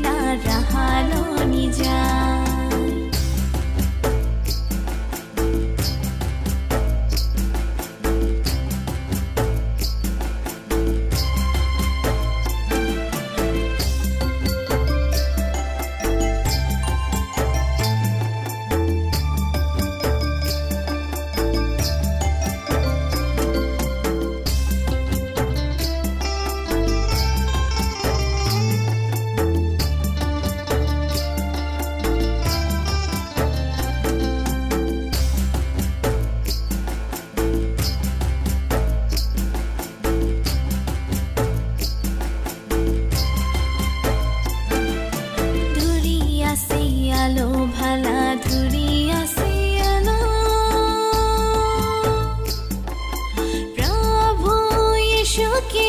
बिना रहलो नि जाय। आलो भला धुरिया से आलो, प्रभु यीशु के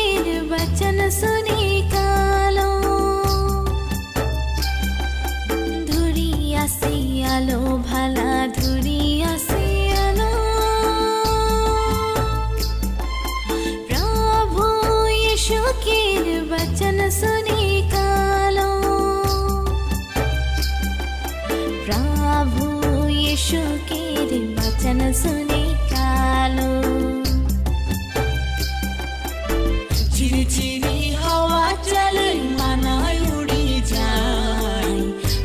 वचन सुनी कालो। धुरिया से आलो भला धुरिया से आलो, प्रभु यीशु के वचन सुनी कालो। प्रभु यीशु के वचन सुनी कालो। झिरझिरी हवा चले मन उड़ी जाए,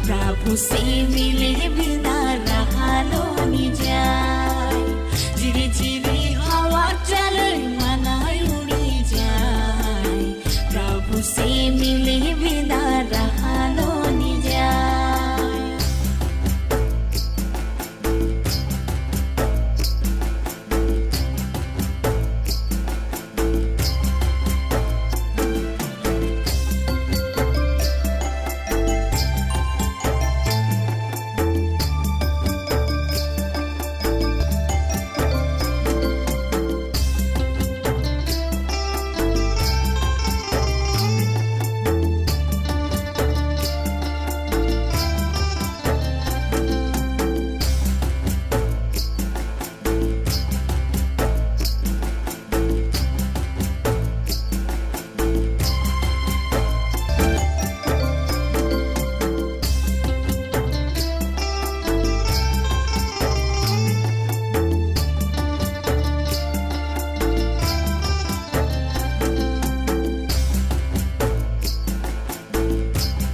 प्रभु से मिल